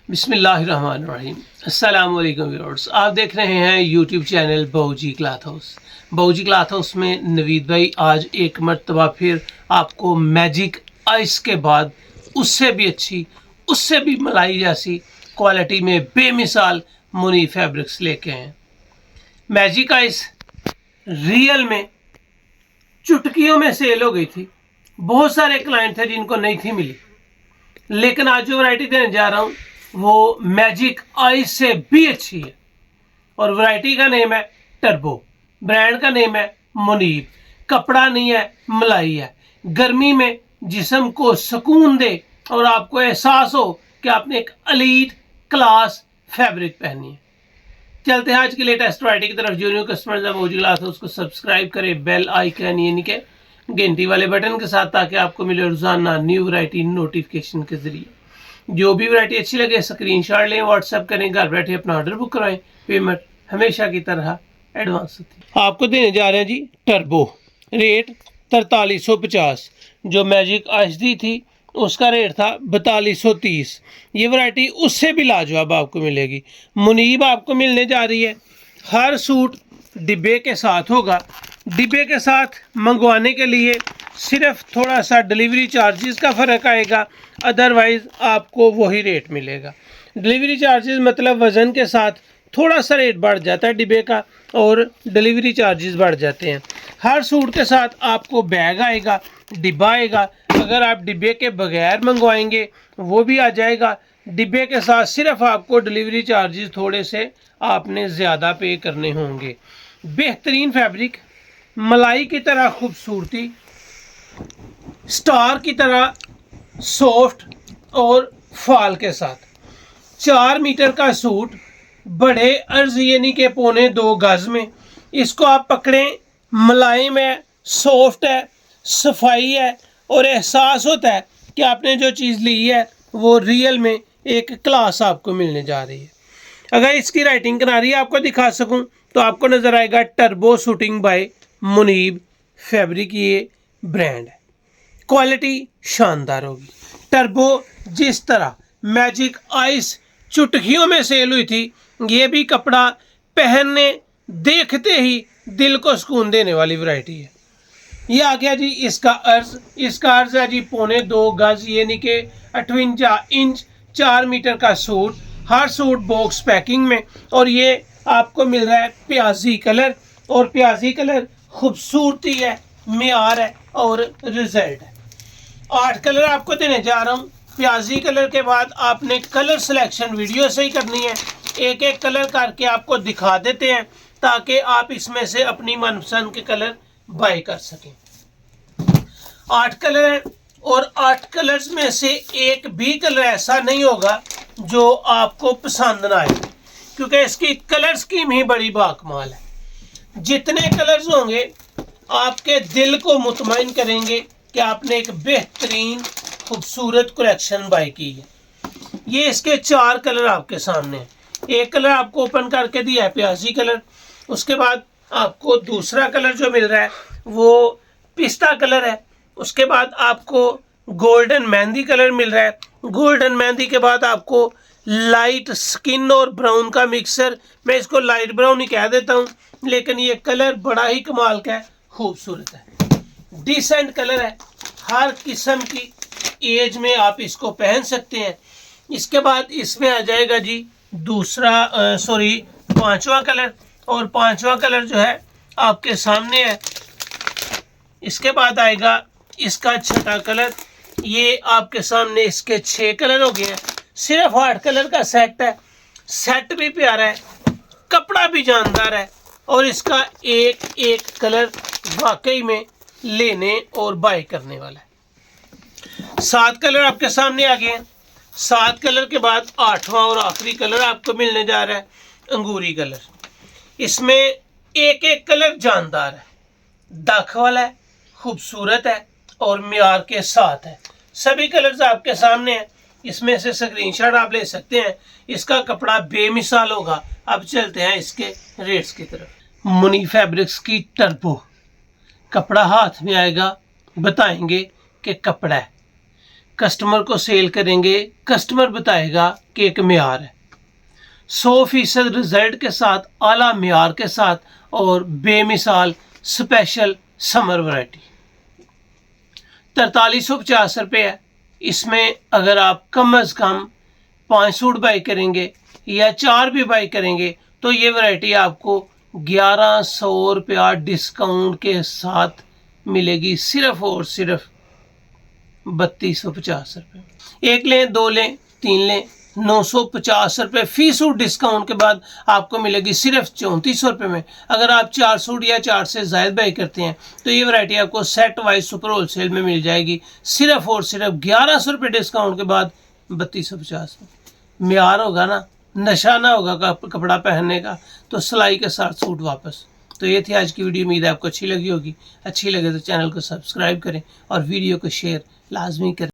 बिस्मिल्लाहिर्रहमानिर्रहीम। अस्सलाम वालेकुम व्यूअर्स, आप देख रहे हैं YouTube channel Bahuji cloth house. Bahuji cloth house में नवीद भाई आज एक मरतबा फिर आपको मैजिक आइस के बाद उससे भी अच्छी, उससे भी मलाई जैसी क्वालिटी में बेमिसाल मुनी फैब्रिक्स लेके हैं। मैजिक आइस रियल में चुटकियों में सेल हो गई थी। बहुत सारे क्लाइंट थे जिनको नहीं थी मिली, लेकिन आज जो वैरायटी देने जा रहा हूँ वो मैजिक आइस से भी अच्छी है। और वैरायटी का नेम है टर्बो, ब्रांड का नेम है मुनीब। कपड़ा नहीं है, मलाई है। गर्मी में जिस्म को सुकून दे और आपको एहसास हो कि आपने एक एलीट क्लास फैब्रिक पहनी है। चलते हैं आज की लेटेस्ट वैरायटी की तरफ। जो न्यू कस्टमर्स है बहूजी क्लॉथ हाउस उसको सब्सक्राइब करें बेल आइकन यानी के घंटी वाले बटन के साथ, ताकि आपको मिले रोजाना न्यू वैरायटी नोटिफिकेशन के जरिए। जो भी वैरायटी अच्छी लगे स्क्रीनशॉट लें, व्हाट्सएप करें, घर बैठे अपना ऑर्डर बुक करवाएं। पेमेंट हमेशा की तरह एडवांस होती है। आपको देने जा रहे हैं जी टर्बो, रेट 4350। जो मैजिक आइस दी थी उसका रेट था 4230। ये वैरायटी उससे भी लाजवाब आपको मिलेगी। मुनीब आपको मिलने जा रही है। हर सूट डिब्बे के साथ होगा। डिब्बे के साथ मंगवाने के लिए सिर्फ थोड़ा सा डिलीवरी चार्जेस का फ़र्क आएगा, अदरवाइज़ आपको वही रेट मिलेगा। डिलीवरी चार्जेस मतलब वज़न के साथ थोड़ा सा रेट बढ़ जाता है डिब्बे का, और डिलीवरी चार्जेस बढ़ जाते हैं। हर सूट के साथ आपको बैग आएगा, डिब्बा आएगा। अगर आप डिब्बे के बगैर मंगवाएंगे वो भी आ जाएगा। डिब्बे के साथ सिर्फ आपको डिलीवरी चार्जेस थोड़े से आपने ज़्यादा पे करने होंगे। बेहतरीन फैब्रिक, मलाई की तरह खूबसूरती, स्टार की तरह सॉफ्ट और फॉल के साथ। 4 मीटर का सूट बड़े अर्ज यानी के 1.25 गज में। इसको आप पकड़ें, मुलायम है, सॉफ्ट है, सफाई है और एहसास होता है कि आपने जो चीज़ ली है वो रियल में एक क्लास आपको मिलने जा रही है। अगर इसकी राइटिंग किनारी आपको दिखा सकूं तो आपको नज़र आएगा Turbo suiting by Munib fabric, ये ब्रांड है। क्वालिटी शानदार होगी। टर्बो जिस तरह मैजिक आइस चुटकियों में सेल हुई थी, ये भी कपड़ा पहनने देखते ही दिल को सुकून देने वाली वैरायटी है। ये आ गया जी इसका अर्ज है जी 1.25 गज यानी कि 58 इंच। 4 मीटर का सूट, हर सूट बॉक्स पैकिंग में, और ये आपको मिल रहा है प्याजी कलर। और प्याजी कलर खूबसूरती है, मेयार है और रिजल्ट है। 8 कलर आपको देने जा रहा हूँ। प्याजी कलर के बाद आपने कलर सिलेक्शन वीडियो से ही करनी है। एक एक कलर करके आपको दिखा देते हैं ताकि आप इसमें से अपनी मनपसंद के कलर बाय कर सकें। 8 कलर हैं और 8 कलर्स में से एक भी कलर ऐसा नहीं होगा जो आपको पसंद ना आए, क्योंकि इसकी कलर स्कीम ही बड़ी बाकमाल है। जितने कलर्स होंगे आपके दिल को मुतमईन करेंगे कि आपने एक बेहतरीन खूबसूरत कलेक्शन बाय की है। ये इसके 4 कलर आपके सामने हैं। एक कलर आपको ओपन करके दिया है प्याजी कलर। उसके बाद आपको दूसरा कलर जो मिल रहा है वो पिस्ता कलर है। उसके बाद आपको गोल्डन मेहंदी कलर मिल रहा है। गोल्डन मेहंदी के बाद आपको लाइट स्किन और ब्राउन का मिक्सर, मैं इसको लाइट ब्राउन ही कह देता हूँ, लेकिन ये कलर बड़ा ही कमाल का है, खूबसूरत है, डिसेंट कलर है। हर किस्म की एज में आप इसको पहन सकते हैं। इसके बाद इसमें आ जाएगा जी पांचवा कलर, और पांचवा कलर जो है आपके सामने है। इसके बाद आएगा इसका छठा कलर। ये आपके सामने इसके 6 कलर हो गए हैं। सिर्फ 8 कलर का सेट है। सेट भी प्यारा है, कपड़ा भी जानदार है, और इसका एक एक कलर वाकई में लेने और बाय करने वाला है। 7 कलर आपके सामने आ गए हैं। 7 कलर के बाद 8वां और आखिरी कलर आपको मिलने जा रहा है अंगूरी कलर। इसमें एक एक कलर जानदार है, दाख वाला है, खूबसूरत है और म्यार के साथ है। सभी कलर्स आपके सामने हैं। इसमें से स्क्रीनशॉट आप ले सकते हैं। इसका कपड़ा बेमिसाल होगा। अब चलते हैं इसके रेट्स की तरफ। मुनी फैब्रिक्स की टर्बो, कपड़ा हाथ में आएगा बताएंगे कि कपड़ा है। कस्टमर को सेल करेंगे, कस्टमर बताएगा कि एक म्यार है, 100% रिजल्ट के साथ, आला म्यार के साथ और बेमिसाल स्पेशल समर वैरायटी। 4350 रुपये है। इसमें अगर आप कम अज़ कम 5 सूट बाई करेंगे या 4 भी बाई करेंगे तो ये वैरायटी आपको 1100 रुपया डिस्काउंट के साथ मिलेगी, सिर्फ और सिर्फ 3250 रुपये। एक लें, 2 लें, 3 लें, 950 रुपये फी सूट डिस्काउंट के बाद आपको मिलेगी सिर्फ 3400 रुपये में। अगर आप 4 सूट या 4 से ज़ायद बाई करते हैं तो ये वैरायटी आपको सेट वाइज सुपर होलसेल में मिल जाएगी, सिर्फ और सिर्फ 1100 रुपये डिस्काउंट के बाद 3250 में। म्यार होगा ना, नशा ना होगा कपड़ा पहनने का, तो सिलाई के साथ सूट वापस। तो ये थी आज की वीडियो, उम्मीद है आपको अच्छी लगी होगी। अच्छी लगे तो चैनल को सब्सक्राइब करें और वीडियो को शेयर लाजमी करें।